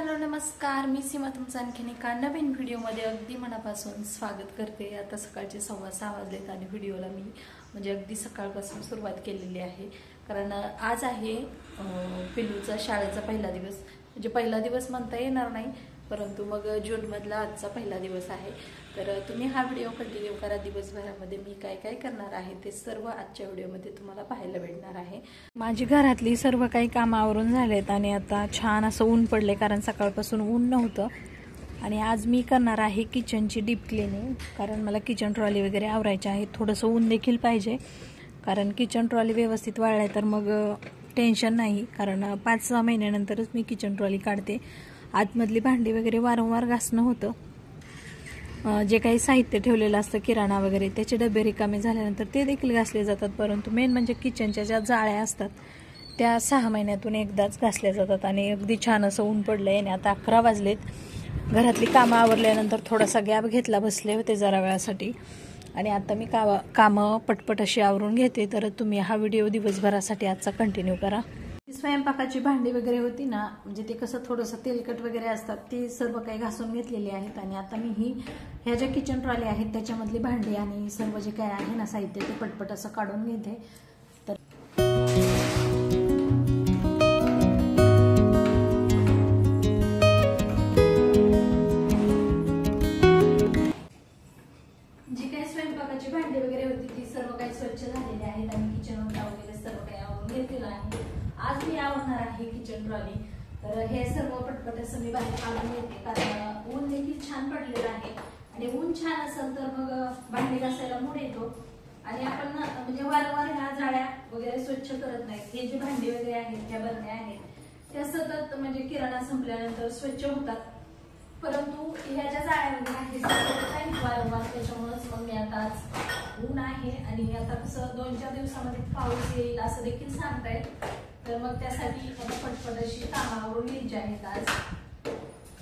Hello नमस्कार, मी सीमा तुमचं आणखीन एका नवीन व्हिडिओमध्ये अगदी मनापासून स्वागत करते। आता सकाळचे 6:15 वाजलेत आणि व्हिडिओला मी म्हणजे अगदी सकाळपासून सुरुवात केलेली आहे, कारण आज आहे पिल्लूचा शाळेचा पहिला दिवस। म्हणजे पहिला दिवस म्हणता येणार नाही, परंतु मग जूनमधला आजचा पहिला दिवस आहे। तर तुम्ही हा व्हिडिओ कंटिन्यू करा। दिवसभरामध्ये मी काय काय करणार आहे ते सर्व आजच्या व्हिडिओमध्ये तुम्हाला पाहायला भेटणार आहे। माझी घरातली सर्व काही कामावरून झालेत आणि आता छान असं ऊन पडले, कारण सकाळपासून ऊन नव्हतं। आणि आज मी करणार आहे किचनची डीप क्लिनिंग, कारण मला किचन ट्रॉली वगैरे आवरायची आहे। थोडंसं ऊन देखील पाहिजे, कारण किचन ट्रॉली व्यवस्थित वाळली तर मग टेन्शन नाही, कारण 5-6 महिन्यानंतरच मी किचन ट्रॉली काढते। आतमधली भांडी वगैरे वारंवार घासणं होतं। जे काही साहित्य ठेवलेलं असतं किराणा वगैरे त्याचे डबे रिकामे झाल्यानंतर ते देखील घासले जातात, परंतु मेन म्हणजे किचनच्या ज्या जाळ्या असतात त्या 6 महिन्यातून एकदाच घासल्या जातात। आणि अगदी छान असं ऊन पडलंय आणि आता 11 वाजलेत। घरातली कामं आवरल्यानंतर थोडासा गॅप घेतला, बसले होते जरा वेळासाठी, आणि आता मी कामं पटपट अशी आवरून घेते। तर तुम्ही हा व्हिडिओ दिवसभरासाठी आजचा कंटिन्यू करा। स्वयंपाकाची भांडी वगैरे होती ना, म्हणजे ते कसं थोडंसं तेलकट वगैरे असतात, ती सर्व काही घासून घेतलेली आहेत। आणि आता मी ह्या ज्या किचन ट्रॉली आहेत त्याच्यामधली भांडी आणि सर्व जे काय आहे ना साहित्य ते पटपट असं काढून घेते। तर जी काही स्वयंपाकाची भांडी वगैरे होती ती सर्व काही स्वच्छ झालेली आहेत आणि किचन ओटा वगैरे सर्व काही आवरून घेतलेलं आहे। आज मी आवरणार आहे किचन ट्रॉली। तर हे सर्व पटपट असं मी बाहेर काढून घेते, कारण ऊन देखील छान पडलेलं आहे आणि ऊन छान असेल तर मग भांडी घासायला मूड येतो। आणि आपण म्हणजे वारंवार ह्या जाळ्या वगैरे स्वच्छ करत नाहीत। हे जे भांडी वगैरे आहेत, त्या बरण्या आहेत, त्या सतत म्हणजे किराणा संपल्यानंतर स्वच्छ होतात, परंतु ह्या ज्या जाळ्या वगैरे आहेत वारंवार, त्याच्यामुळेच मग मी आता आज ऊन आहे आणि आता कसं 2-4 दिवसामध्ये पाऊस येईल असं देखील सांगतायत। तर मग त्यासाठी आता पटपट अशी कामं आवरून घ्यायची आहेत आज,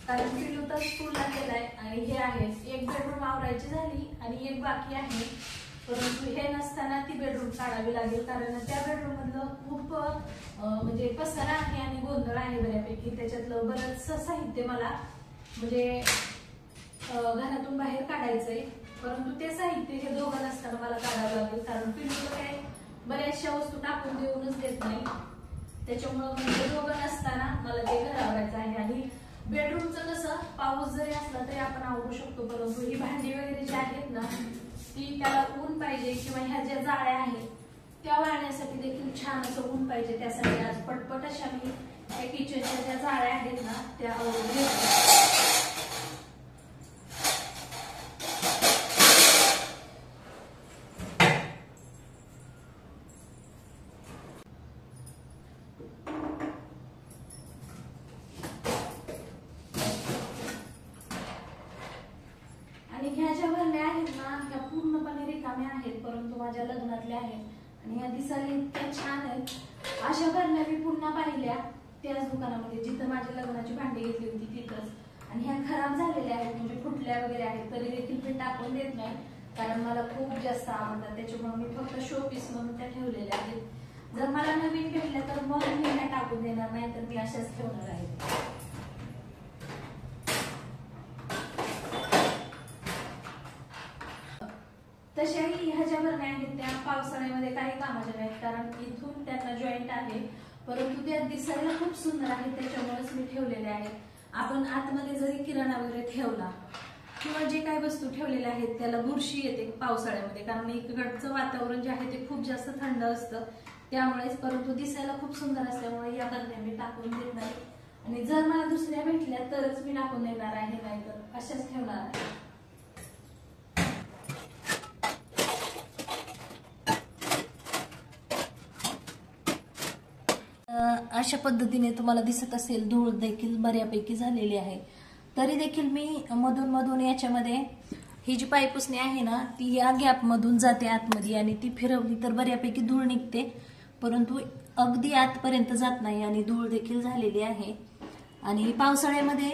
कारण पिल्लू तर स्कूलला गेलाय आणि हे आहे एक बेडरूम आवरायची झाली आणि एक बाकी आहे। परंतु हे नसताना ती बेडरूम काढावी लागेल, कारण त्या बेडरूम मधलं खूप म्हणजे पसारा आहे आणि गोंधळ आहे बऱ्यापैकी। त्याच्यातलं बरंच साहित्य मला म्हणजे घरातून बाहेर काढायचंय, परंतु ते साहित्य हे दोघं नसताना मला काढावं लागेल, कारण पिल्लूला काय बऱ्याचशा वस्तू टाकून देऊनच देत नाही। त्याच्यामुळे म्हणजे दोघं नसताना मला ते घर आवरायचं आहे। आणि बेडरूमचं कसं पाऊस जरी असला तरी आपण आवरू शकतो, परंतु ही भांडी वगैरे जी आहेत ना ती त्याला ऊन पाहिजे, किंवा ह्या ज्या जाळ्या आहेत त्या वाळण्यासाठी देखील छान असं ऊन पाहिजे। त्यासाठी आज पटपट अशा मी त्या किचनच्या ज्या जाळ्या आहेत ना त्या आवरून घेते। आणि ह्या ज्या भरण्या आहेत ना ह्या पूर्णपणे रिकाम्या आहेत, परंतु माझ्या लग्नातल्या आहेत आणि ह्या दिसायला इतक्या छान आहेत। अशा भरण्या मी पुन्हा पाहिल्या त्याच दुकानामध्ये जिथं माझ्या लग्नाची भांडी घेतली होती तिथंच, आणि ह्या खराब झालेल्या आहेत, म्हणजे फुटल्या वगैरे आहेत, तरी देखील मी टाकून देत नाही, कारण मला खूप जास्त आवडतात। त्याच्यामुळे मी फक्त शो पीस म्हणून त्या ठेवलेल्या आहेत। जर मला नवीन भेटल्या तर मग मी ह्या टाकून देणार नाही, तर मी अशाच ठेवणार आहे। तशाही ह्या ज्या भरण्या आहेत त्या पावसाळ्यामध्ये काही कामाच्या नाहीत, कारण इथून त्यांना जॉईंट आहे, परंतु त्या दिसायला खूप सुंदर आहेत, त्याच्यामुळेच मी ठेवलेले आहेत। आपण आतमध्ये जरी किराणा वगैरे ठेवला किंवा जे काही वस्तू ठेवलेल्या आहेत त्याला बुरशी येते पावसाळ्यामध्ये, कारण इकडचं वातावरण जे आहे ते खूप जास्त थंड असतं त्यामुळेच। परंतु दिसायला खूप सुंदर असल्यामुळे या भरण्या मी टाकून देत नाही, आणि जर मला दुसऱ्या भेटल्या तरच मी टाकून देणार आहे, नाहीतर अशाच ठेवणार आहे। अशा पद्धतीने तुम्हाला दिसत असेल धूळ देखील बऱ्यापैकी झालेली आहे, तरी देखील मी मधून मधून याच्यामध्ये ही जी पायपुसणी आहे ना ती या गॅप मधून जाते आतमध्ये, आणि ती फिरवली तर बऱ्यापैकी धूळ निघते, परंतु अगदी आतपर्यंत जात नाही आणि धूळ देखील झालेली आहे। आणि पावसाळ्यामध्ये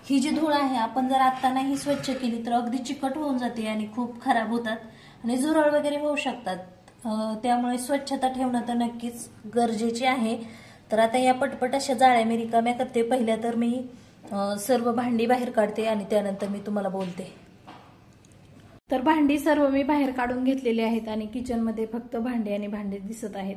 ही जी धूळ आहे आपण जर आता नाही स्वच्छ केली तर अगदी चिकट होऊन जाते आणि खूप खराब होतात आणि झुरळ वगैरे होऊ शकतात। त्यामुळे स्वच्छता ठेवणं तर नक्कीच गरजेचे आहे। तर आता या पटपट अशा जाळ्या मी रिकाम्या करते। पहिल्या तर मी सर्व भांडी बाहेर काढते आणि त्यानंतर मी तुम्हाला बोलते. तर भांडी सर्व मी बाहेर काढून घेतलेली आहेत आणि किचनमध्ये फक्त भांडी आणि भांडी दिसत आहेत.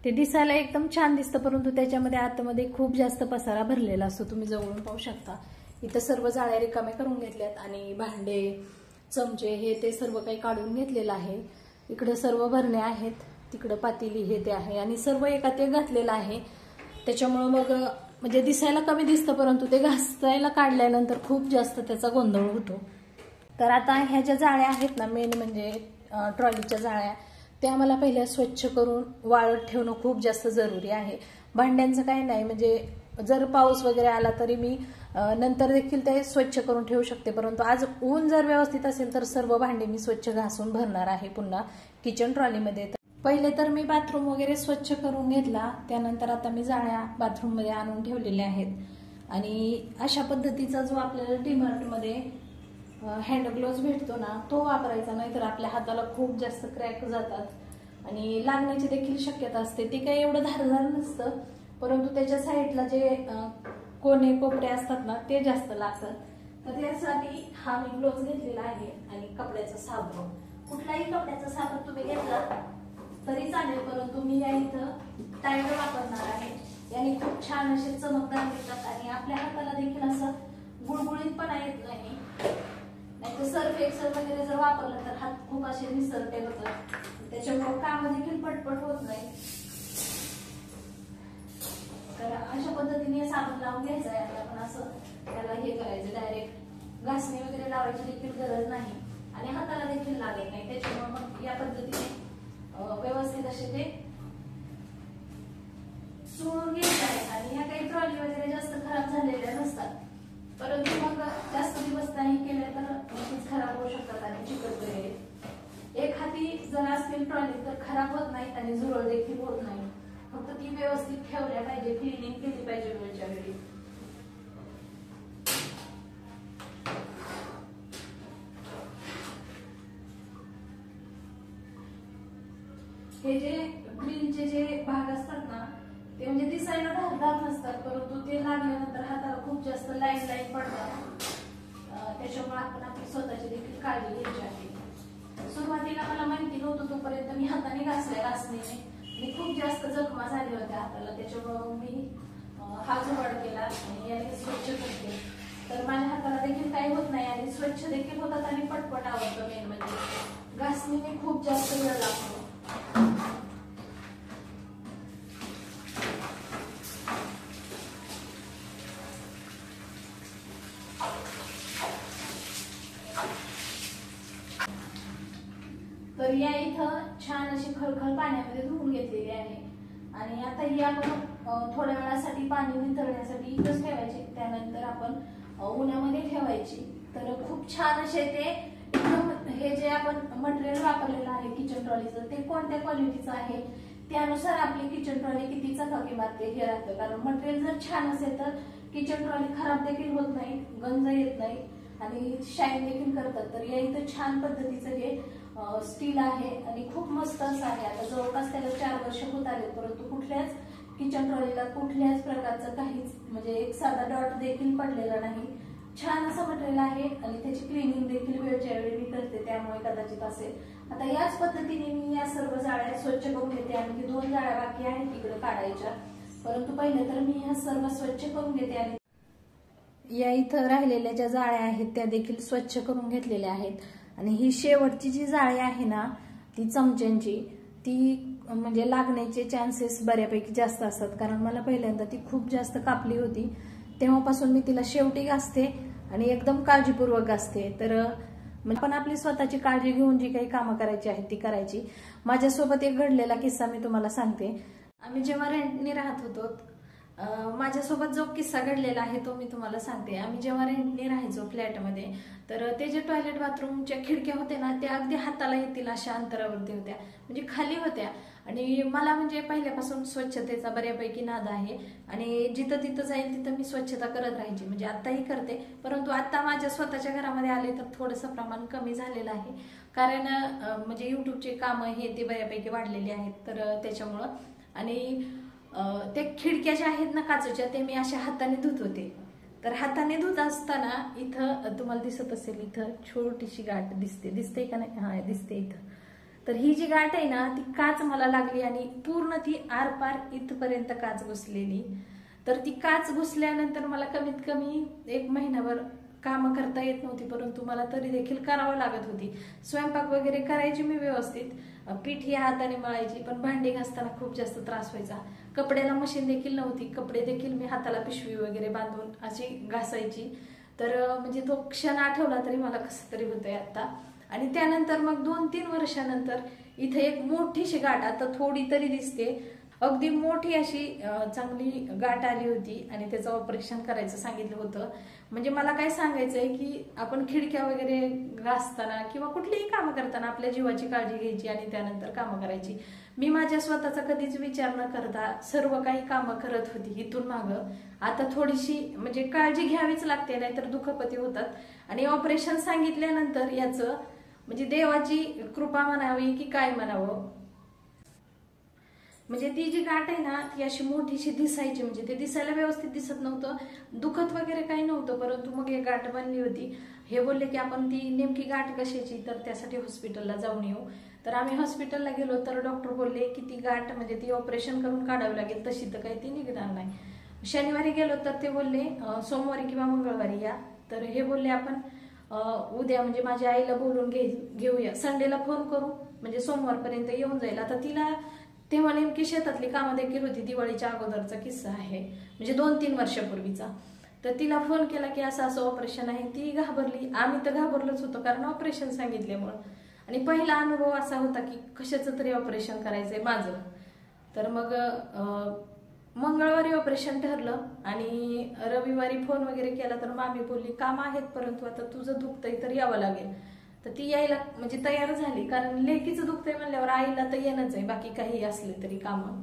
ते दिसायला एकदम छान दिसतं, परंतु त्याच्यामध्ये आतमध्ये खूप जास्त पसारा भरलेला असतो. तुम्ही जवळून पाहू शकता. इथं सर्व जाळ्या रिकामे करून घेतल्यात आणि भांडे, चमचे हे ते सर्व काही काढून घेतलेलं आहे. इकडे सर्व भरणे आहेत, तिकडं पातेली हे ते आहे आणि सर्व एकात एक घातलेलं आहे. त्याच्यामुळं मग म्हणजे दिसायला कमी दिसतं, परंतु ते घासायला काढल्यानंतर खूप जास्त त्याचा गोंधळ होतो. तर आता ह्या ज्या जाळ्या आहेत ना, मेन म्हणजे ट्रॉलीच्या जाळ्या, त्या मला पहिल्या स्वच्छ करून वाळत ठेवणं खूप जास्त जरुरी आहे. भांड्यांचं काही नाही, म्हणजे जर पाऊस वगैरे आला तरी मी नंतर देखील ते स्वच्छ करून ठेवू शकते. परंतु आज ऊन जर व्यवस्थित असेल तर सर्व भांडी मी स्वच्छ घासून भरणार आहे पुन्हा किचन ट्रॉलीमध्ये. पहिले तर मी बाथरूम वगैरे स्वच्छ करून घेतला, त्यानंतर आता मी जाळ्या बाथरूममध्ये आणून ठेवलेल्या आहेत. आणि अशा पद्धतीचा जो आपल्याला डीमार्टमध्ये हँड ग्लोव्ज भेटतो ना, तो वापरायचा, नाहीतर आपल्या हाताला खूप जास्त क्रॅक जातात आणि लागण्याची देखील शक्यता असते. ते काही एवढं धारदार नसतं, परंतु त्याच्या साईडला जे कोणे कोपरे असतात ना, ते जास्त लागतात. तर त्यासाठी हा मी ग्लोव्ज घेतलेला आहे. आणि कपड्याचा साबण, कुठलाही कपड्याचा साबण तुम्ही घेतला तरी चालेल, परंतु मी या इथं टायगर वापरणार आहे. याने खूप छान असे चमकदार दिसतात आणि आपल्या हाताला देखील असं गुळगुळीतपणा येत नाही. नाहीतर सर्फ एक्सेल वगैरे जर वापरलं तर हात खूप असे निसरते होतात, त्याच्यामुळे काम देखील पटपट होत नाही. तर अशा पद्धतीने साबण लावून घ्यायचं आहे. आपण असं त्याला हे करायचं, डायरेक्ट घासणी वगैरे लावायची देखील गरज नाही आणि हाताला देखील लागत नाही. त्याच्यामुळे मग या पद्धतीने व्यवस्थित असे ते चोळून घ्यायचे आहेत. आणि ह्या काही ट्रॉली वगैरे जास्त खराब झालेल्या नसतात, परंतु मग जास्त दिवस नाही केले तर नक्कीच खराब होऊ शकतात आणि चिकट वगैरे. एक हाती जर असतील ट्रॉली तर खराब होत नाहीत आणि झुरळ देखील होत नाही. फक्त ती व्यवस्थित ठेवल्या पाहिजे, क्लिनिंग केली पाहिजे वेळच्या वेळी. हे जे ग्रीनचे जे भाग असतात ना, ते म्हणजे दिसायला धारदार नसतात, परंतु ते लागल्यानंतर हाताला खूप जास्त लाईन पडतात. त्याच्यामुळे आपण आपली स्वतःची देखील काळजी घ्यायची आहे. सुरुवातीला मला माहिती नव्हतं, तोपर्यंत मी हाताने घासणीने मी खूप जास्त जखमा झाल्या होत्या हाताला. त्याच्यामुळे मी हा जुगाड केला आणि याने स्वच्छ करते, तर माझ्या हाताला देखील काही होत नाही आणि स्वच्छ देखील होतात आणि पटपट आवडतं. मेन म्हणजे घासणीने खूप जास्त वेळ लागतो. तर या इथं छान अशी खळखळ पाण्यामध्ये धुवून घेतलेली आहे. आणि आता ही आपण थोड्या वेळासाठी पाणी निथळण्यासाठी इथंच ठेवायची, त्यानंतर आपण उन्हामध्ये ठेवायची. तर खूप छान असे ते एकदम, हे जे आपण मटेरियल वापरलेलं आहे किचन ट्रॉलीचं, ते कोणत्या क्वालिटीचं आहे त्यानुसार आपली किचन ट्रॉली किती चकाकी मारते हे राहतं. कारण मटेरियल जर छान असेल तर किचन ट्रॉली खराब देखील होत नाही, गंज येत नाही आणि शाईन देखील करतात. तर या इथं छान पद्धतीचं हे स्टील आहे आणि खूप मस्त असं आहे. आता जवळपास त्याला 4 वर्ष होत आले, परंतु कुठल्याच किचन ट्रॉलीला कुठल्याच प्रकारचं काहीच म्हणजे एक साधा डॉट देखील पडलेला नाही. छान असं मटेरियल आहे आणि त्याची क्लिनिंग देखील वेळच्या वेळी मी करते, त्यामुळे कदाचित असेल. आता याच पद्धतीने मी या सर्व जाळ्या स्वच्छ करून घेते. आणि 2 जाळ्या बाकी आहेत तिकडे काढायच्या, परंतु पहिले तर मी ह्या सर्व स्वच्छ करून घेते. आणि या इथं राहिलेल्या ज्या जाळ्या आहेत त्या देखील स्वच्छ करून घेतलेल्या आहेत. आणि ही शेवटची जी जाळी आहे ना, ती चमच्यांची, ती म्हणजे लागण्याचे चान्सेस बऱ्यापैकी जास्त असतात. कारण मला पहिल्यांदा ती खूप जास्त कापली होती, तेव्हापासून मी तिला शेवटी घासते आणि एकदम काळजीपूर्वक घासते. तर आपण आपली स्वतःची काळजी घेऊन जी काही कामं करायची आहेत ती करायची. माझ्यासोबत एक घडलेला किस्सा मी तुम्हाला सांगते. आम्ही जेव्हा रेंटने राहत होतो, माझ्यासोबत जो किस्सा घडलेला आहे तो मी तुम्हाला सांगते. आम्ही जेव्हा रेंटने राहायचो फ्लॅटमध्ये, तर ते जे टॉयलेट बाथरूमच्या खिडक्या होत्या ना, त्या अगदी हाताला येतील अशा अंतरावरती होत्या, म्हणजे खाली होत्या. आणि मला म्हणजे पहिल्यापासून स्वच्छतेचा बऱ्यापैकी नाद आहे आणि जिथं तिथं जाईल तिथं मी स्वच्छता करत राहायची, म्हणजे आत्ताही करते. परंतु आता माझ्या स्वतःच्या घरामध्ये आले तर थोडंसं प्रमाण कमी झालेलं आहे, कारण म्हणजे युट्यूबचे कामं हे ते बऱ्यापैकी वाढलेले आहेत, तर त्याच्यामुळं. आणि ते खिडक्या ज्या आहेत ना काचेच्या, ते मी अशा हाताने धुत होते. तर हाताने धुत असताना इथं तुम्हाला दिसत असेल, इथं छोटीशी गाठ दिसते का नाही? हा दिसते इथं. तर ही जी गाठ आहे ना ती काच मला लागली आणि पूर्ण ती आरपार इथपर्यंत काच घुसलेली. तर ती काच घुसल्यानंतर मला कमीत कमी 1 महिनाभर कामं करता येत नव्हती, परंतु मला तरी देखील करावं लागत होती. स्वयंपाक वगैरे करायची मी व्यवस्थित, पीठ ही हाताने मळायची, पण भांडी घासताना खूप जास्त त्रास व्हायचा. कपड्याला मशीन देखील नव्हती, कपडे देखील मी हाताला पिशवी वगैरे बांधून अशी घासायची. तर म्हणजे तो क्षण आठवला तरी मला कसं तरी होतंय आता. आणि त्यानंतर मग 2-3 वर्षानंतर इथे एक मोठीशी गाठ, आता थोडी तरी दिसते, अगदी मोठी अशी चांगली गाठ आली होती आणि त्याचं ऑपरेशन करायचं सांगितलं होतं. म्हणजे मला काय सांगायचंय की आपण खिडक्या वगैरे घासताना किंवा कुठलीही कामं करताना आपल्या जीवाची काळजी घ्यायची आणि त्यानंतर कामं करायची. मी माझ्या स्वतःचा कधीच विचार न करता सर्व काही कामं करत होती इथून मागं. आता थोडीशी म्हणजे काळजी घ्यावीच लागते, नाहीतर दुखापती होतात. आणि ऑपरेशन सांगितल्यानंतर याचं म्हणजे देवाची कृपा म्हणावी की काय म्हणावं, म्हणजे ती जी गाठ आहे ना ती अशी मोठीशी दिसायची, म्हणजे ते दिसायला व्यवस्थित दिसत नव्हतं, दुखत वगैरे काही नव्हतं, परंतु मग एक गाठ बनली होती. हे बोलले की आपण ती नेमकी गाठ कशाची, तर त्यासाठी हॉस्पिटलला जाऊन येऊ. तर आम्ही हॉस्पिटलला गेलो तर डॉक्टर बोलले की ती गाठ म्हणजे ती ऑपरेशन करून काढावी लागेल, तशी तर काही ती निघणार नाही. शनिवारी गेलो तर ते बोलले सोमवारी किंवा मंगळवारी या. तर हे बोलले आपण उद्या म्हणजे माझ्या आईला बोलून घेऊया, संडेला फोन करू म्हणजे सोमवारपर्यंत येऊन जाईल. आता तिला तेव्हा नेमकी शेतातली कामं देखील होती, दिवाळीच्या अगोदरचा किस्सा आहे, म्हणजे 2-3 वर्षापूर्वीचा. तर तिला फोन केला की असं असं ऑपरेशन आहे. ती घाबरली, आम्ही तर घाबरलोच होतो कारण ऑपरेशन सांगितल्यामुळं. आणि पहिला अनुभव असा होता की कशाचं तरी ऑपरेशन करायचंय माझं. तर मग मंगळवारी ऑपरेशन ठरलं आणि रविवारी फोन वगैरे केला तर मामी बोलली काम आहेत परंतु आता तुझं दुखतंय तर यावं लागेल. तर ती यायला म्हणजे तयार झाली, कारण लेकीचं दुखतंय म्हणल्यावर आईला तर येणंच आहे, बाकी काही असले तरी कामं.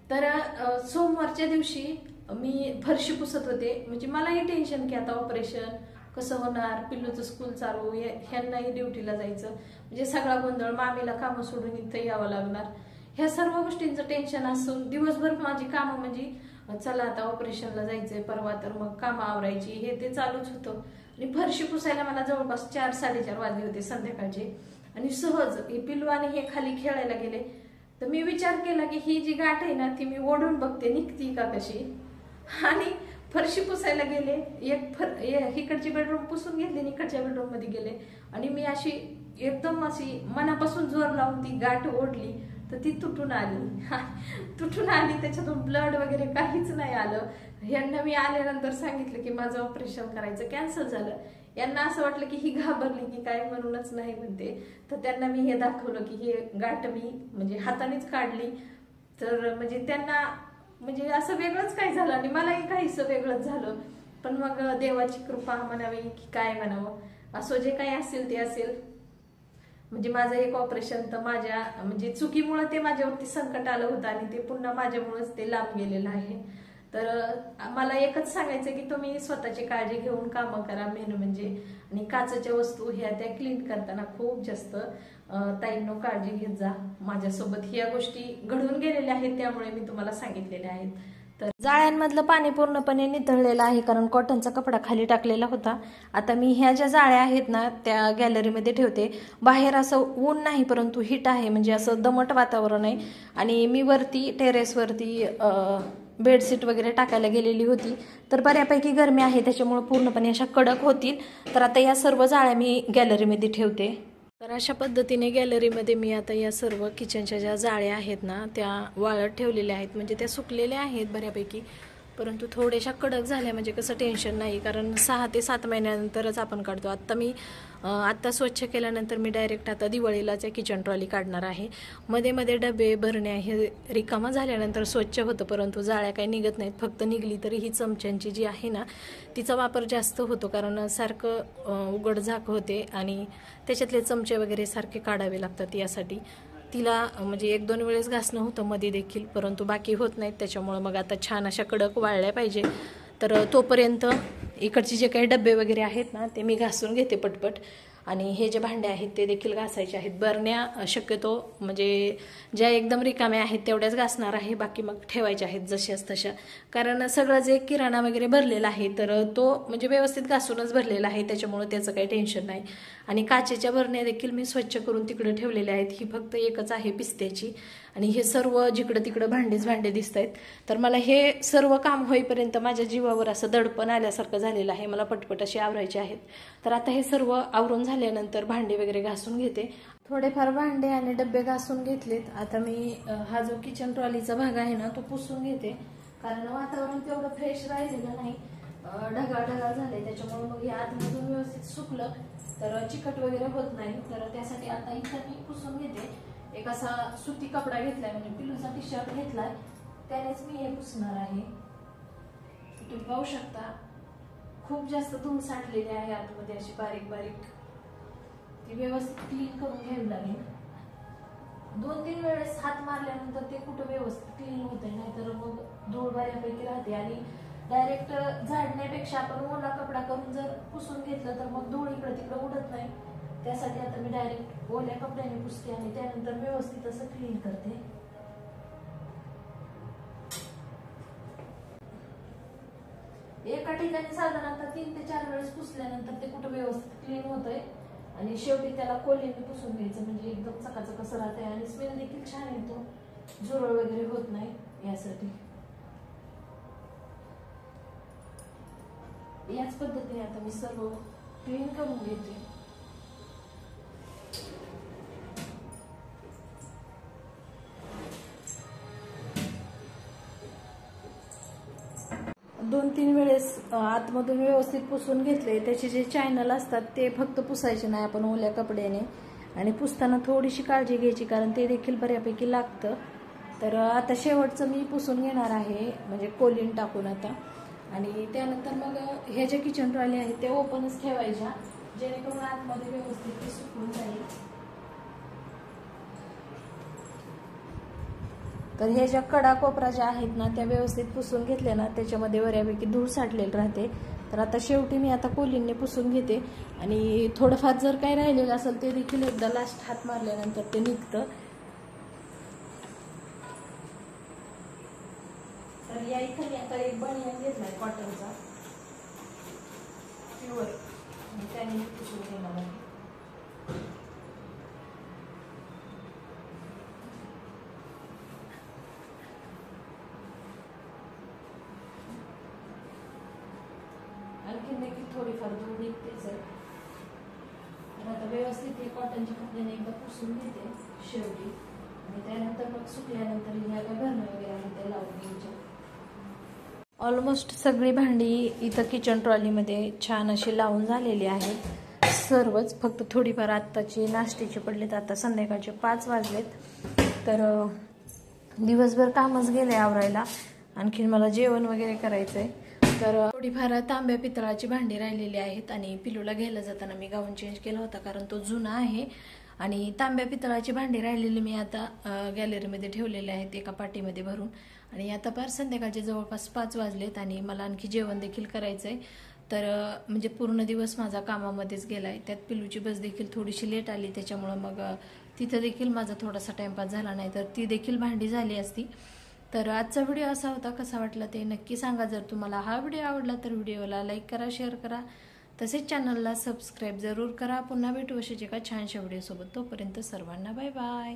तर सोमवारच्या दिवशी मी फरशी पुसत होते, म्हणजे मलाही टेन्शन की आता ऑपरेशन कसं होणार, पिल्लूचं स्कूल चालू, ह्यांनाही ड्युटीला जायचं, म्हणजे सगळा गोंधळ, मामीला कामं सोडून इथं यावं लागणार, ह्या सर्व गोष्टींचं टेन्शन असून दिवसभर माझी कामं म्हणजे चला आता ऑपरेशनला जायचंय परवा, तर मग कामं आवरायची हे ते चालूच होतं. आणि फरशी पुसायला मला जवळपास 4-4:30 वाजले होते संध्याकाळचे. आणि सहज हे पिल्लू आणि हे खाली खेळायला गेले. तर मी विचार केला की ही जी गाठ आहे ना ती मी ओढून बघते निघती का कशी, आणि फरशी पुसायला गेले, इकडची बेडरूम पुसून घेतली, इकडच्या बेडरूम मध्ये गेले आणि मी अशी एकदम अशी मनापासून जोर लावून ती गाठ ओढली तर ती तुटून आली. त्याच्यातून ब्लड वगैरे काहीच नाही आलं. यांना मी आल्यानंतर सांगितलं की माझं ऑपरेशन करायचं कॅन्सल झालं. यांना असं वाटलं की ही घाबरली की काय म्हणूनच नाही म्हणते. तर त्यांना मी हे दाखवलं की हे गाठ मी म्हणजे हातानेच काढली. तर म्हणजे त्यांना म्हणजे असं वेगळंच काय झालं आणि मलाही काहीसं वेगळंच झालं. पण मग देवाची कृपा म्हणावी की काय म्हणावं, असं जे काही असेल ते असेल. म्हणजे माझं एक ऑपरेशन तर माझ्या म्हणजे चुकीमुळे ते माझ्यावरती संकट आलं होतं आणि ते पुन्हा माझ्यामुळेच ते लांब गेलेलं आहे. तर मला एकच सांगायचं की तुम्ही स्वतःची काळजी घेऊन कामं करा मेन म्हणजे. आणि काचेच्या वस्तू ह्या त्या क्लीन करताना खूप जास्त ताईंनो काळजी घेत जा. माझ्यासोबत ह्या गोष्टी घडून गेलेल्या आहेत त्यामुळे मी तुम्हाला सांगितलेल्या आहेत. तर जाळ्यांमधलं पाणी पूर्णपणे निथळलेलं आहे कारण कॉटनचा कपडा खाली टाकलेला होता. आता मी ह्या ज्या जाळ्या आहेत ना त्या गॅलरीमध्ये ठेवते. बाहेर असं ऊन नाही परंतु हीट आहे, म्हणजे असं दमट वातावरण आहे. आणि मी वरती टेरेसवरती बेडशीट वगैरे टाकायला गेलेली होती तर बऱ्यापैकी गरमी आहे त्याच्यामुळे पूर्णपणे अशा कडक होतील. तर आता या सर्व जाळ्या मी गॅलरीमध्ये ठेवते. तर अशा पद्धतीने गॅलरीमध्ये मी आता या सर्व किचनच्या ज्या जाळ्या आहेत ना त्या वाळत ठेवलेल्या आहेत. म्हणजे त्या सुकलेल्या आहेत बऱ्यापैकी परंतु थोड्याशा कडक झाल्या म्हणजे कसं टेन्शन नाही, कारण 6 ते 7 महिन्यानंतरच आपण काढतो. आत्ता स्वच्छ केल्यानंतर मी डायरेक्ट आता दिवाळीलाच किचन ट्रॉली काढणार आहे. मध्ये मध्ये डबे भरणे हे रिकामा झाल्यानंतर स्वच्छ होतं परंतु जाळ्या काही निघत नाहीत. फक्त निघली तरी ही चमच्यांची जी आहे ना तिचा वापर जास्त होतो कारण सारखं उघड झाक होते आणि त्याच्यातले चमचे वगैरे सारखे काढावे लागतात. यासाठी तिला म्हणजे 1-2 वेळेस घासणं होतं मध्ये देखील परंतु बाकी होत नाहीत. त्याच्यामुळे मग आता छान अशा कडक वाळल्या पाहिजे. तर तोपर्यंत इकडचे जे काही डबे वगैरे आहेत ना ते मी घासून घेते पटपट. आणि हे जे भांडे आहेत ते देखील घासायचे आहेत. बरण्या शक्यतो म्हणजे ज्या एकदम रिकाम्या आहेत तेवढ्याच घासणार आहे, बाकी मग ठेवायच्या आहेत जशाच तशा. कारण सगळं जे किराणा वगैरे भरलेला आहे तर तो म्हणजे व्यवस्थित घासूनच भरलेला आहे, त्याच्यामुळे त्याचं काही टेन्शन नाही. आणि काचेच्या बरण्या देखील मी स्वच्छ करून तिकडे ठेवलेल्या आहेत. ही फक्त एकच आहे पिस्त्याची. आणि हे सर्व जिकडं तिकडं भांडेच भांडे दिसत आहेत. तर मला हे सर्व काम होईपर्यंत माझ्या जीवावर असं दडपण आल्यासारखं झालेलं आहे. मला पटपट असे आवरायचे आहेत. तर आता हे सर्व आवरून झाल्यानंतर भांडे वगैरे घासून घेते. थोडेफार भांडे आणि डब्बे घासून घेतलेत. आता मी हा जो किचन ट्रॉलीचा भाग आहे ना तो पुसून घेते, कारण वातावरण तेवढं फ्रेश राहिलेलं नाही, ढगाळ ढगाळ झाले. त्याच्यामुळे मग हे आतमधून व्यवस्थित सुकलं तर चिकट वगैरे होत नाही. तर त्यासाठी आता इथं मी पुसून घेते. एक असा सुती कपडा घेतलाय, म्हणजे पिलूचा टी शर्ट घेतलाय, त्यानेच मी हे पुसणार आहे. तुम्ही पाहू शकता खूप जास्त धूळ साठलेली आहे आतमध्ये अशी बारीक बारीक. ती व्यवस्थित क्लीन करून घ्यावी लागेल. 2-3 वेळेस हात मारल्यानंतर ते कुठं व्यवस्थित क्लीन होते, नाहीतर मग धूळ बऱ्यापैकी राहते. आणि डायरेक्ट झाडण्यापेक्षा आपण ओला कपडा करून जर पुसून घेतलं तर मग धूळ इकडे तिकडे उडत नाही. त्यासाठी आता मी डायरेक्ट ओल्या कपड्याने पुसते आणि त्यानंतर व्यवस्थित असं क्लीन करते. एका ठिकाणी साधारणतः 3 ते 4 वेळेस पुसल्यानंतर ते कुठं व्यवस्थित क्लीन होतंय. आणि शेवटी त्याला कोलीने पुसून घ्यायचं, म्हणजे एकदम चकाचक असं राहतंय आणि स्मेल देखील छान येतो, झुरळ वगैरे होत नाही यासाठी. याच पद्धतीने आता मी सर्व क्लीन करून घेते. दोन 3 वेळेस आतमधून व्यवस्थित पुसून घेतले. त्याचे जे चॅनल असतात ते फक्त पुसायचे नाही आपण ओल्या कपड्याने, आणि पुसताना थोडीशी काळजी घ्यायची, कारण ते देखील बऱ्यापैकी लागतं. तर आता शेवटचं मी पुसून घेणार आहे, म्हणजे कोलीन टाकून आता. आणि त्यानंतर मग हे जे किचन ट्रॉली आहे ते ओपनच ठेवायच्या, जेणेकरून आतमध्ये व्यवस्थित ते सुकून जाईल. तर हे ज्या कडा कोपरा ज्या आहेत ना त्या व्यवस्थित पुसून घेतल्या ना त्याच्यामध्ये बऱ्यापैकी धूळ साठलेली राहते. तर आता शेवटी मी आता कोलींने पुसून घेते. आणि थोडंफार जर काही राहिलेलं असेल ते देखील एकदा लास्ट हात मारल्यानंतर ते निघतं. तर या इथे मी आता एक बनियान घेतलाय कॉटनचा प्युअर, त्याने पुसून घेणार आहे. आणखीन देखील थोडीफार धूळ निघतेच आहे. तर आता व्यवस्थित हे कॉटनच्या कपड्याने एकदा पुसून घेते शेवटी, आणि त्यानंतर मग सुकल्यानंतर ह्या काय भरणं वगैरे आहे ते लावून घ्यायच्या. ऑलमोस्ट सगळी भांडी इथं किचन ट्रॉलीमध्ये छान अशी लावून झालेली आहेत सर्वच. फक्त थोडीफार आत्ताची नाश्त्याची पडलेत. आता संध्याकाळचे 5 वाजलेत. तर दिवसभर कामच गेले आवरायला, आणखीन मला जेवण वगैरे करायचंय. तर थोडीफार तांब्या पितळाची भांडी राहिलेली आहेत. आणि पिलूला घ्यायला जाताना मी गाऊन चेंज केला होता, कारण तो जुना आहे. आणि तांब्या पितळाची भांडी राहिलेली मी आता गॅलरीमध्ये ठेवलेले आहेत एका पाटीमध्ये भरून. आणि आता फार संध्याकाळचे जवळपास 5 वाजलेत आणि मला आणखी जेवण देखील करायचंय. तर म्हणजे पूर्ण दिवस माझा कामामध्येच गेलाय. त्यात पिलूची बस देखील थोडीशी लेट आली, त्याच्यामुळं मग तिथं देखील माझा थोडासा टाइमपास झाला, नाही तर ती देखील भांडी झाली असती. तर आजचा व्हिडिओ असा होता. कसा वाटला ते नक्की सांगा. जर तुम्हाला हा व्हिडिओ आवडला तर व्हिडिओला लाईक करा, शेअर करा, तसेच चॅनलला सबस्क्राईब जरूर करा. पुन्हा भेटू अशाच एका छानशा व्हिडिओसोबत. तोपर्यंत सर्वांना बाय बाय.